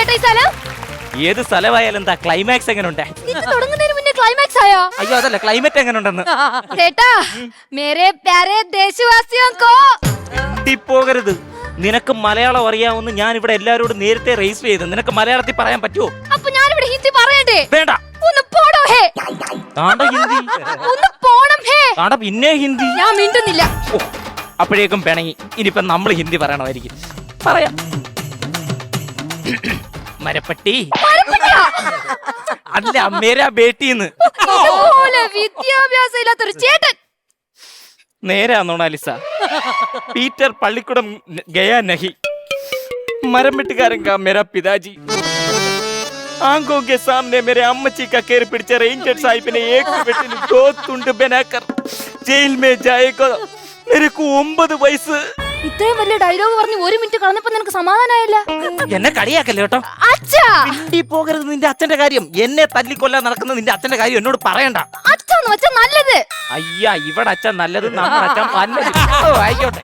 ചേട്ടാ ഈ സ്ഥലം? ഏത് സ്ഥലമായാലും എന്താ ക്ലൈമാക്സ് എങ്ങനെ ഉണ്ട്? ഇത് തുടങ്ങുന്നതിന് മുന്നേ ക്ലൈമാക്സ് ആയോ? അയ്യോ അതല്ല, ക്ലൈമറ്റ് എങ്ങനെ ഉണ്ടെന്ന്. ചേട്ടാ മേരെ പ്യാരെ ദേശവാസിയോ കോ പോകരുത്. നിനക്ക് മലയാളം അറിയാവുന്ന ഞാൻ ഇവിടെ എല്ലാവരോടും നേരത്തെ രജിസ്റ്റർ ചെയ്ത്. നിനക്ക് മലയാളത്തിൽ പറയാൻ പറ്റുമോ? അപ്പൊ ഞാനിവിടെ ഹിന്ദി പറയണ്ടേ? വേണ്ട. ഒന്ന് പോടോ ഹേ. താണ്ട ഹിന്ദി. ഒന്ന് പോണം ഹേ. താണ്ട പിന്നെ ഹിന്ദി. ഞാൻ മിണ്ടുന്നില്ല. അപ്പോഴേക്കും പിണങ്ങി. ഇനിയിപ്പം നമ്മൾ ഹിന്ദി പറയണമായിരിക്കും. പറയാം. മരപ്പട്ടി. അല്ല, മേരാ ബേട്ടിന്ന്. വിദ്യാഭ്യാസം ഇല്ലാത്തൊരു ചേട്ടൻ. നേരാന്നോണ അലിസ. പീറ്റർ പള്ളിക്കുടം ഗയാ നഹി. മരം വെട്ടുകാരൻ കാ മേരാ പിതാജി. आंखों के सामने मेरे अम्मची का केर पिടിച്ച रेंजर साहिब ने एक बेटे ने दो तुंड बनाकर जेल में जाएगा. मेरे को 9 വയസ്സ്. ഇത്രയും വലിയ ഡയലോഗ് പറഞ്ഞ് 1 മിനിറ്റ് കളഞ്ഞപ്പോ നിനക്ക് സമാധാനമായില്ല? എന്നെ കളിയാക്കല്ലേ കേട്ടോ. അച്ഛാ പോകരുത്. നിന്റെ അച്ഛന്റെ കാര്യം, എന്നെ തല്ലിക്കൊല്ലാൻ നടക്കുന്ന നിന്റെ അച്ഛന്റെ കാര്യം എന്നോട് പറയണ്ട. അച്ഛന്ന് വെച്ചാ നല്ലത്. അയ്യാ, ഇവിടെ അച്ഛൻ നല്ലത്, നമ്മുടെ അച്ഛൻ നല്ലത്. ആയിക്കോട്ടെ.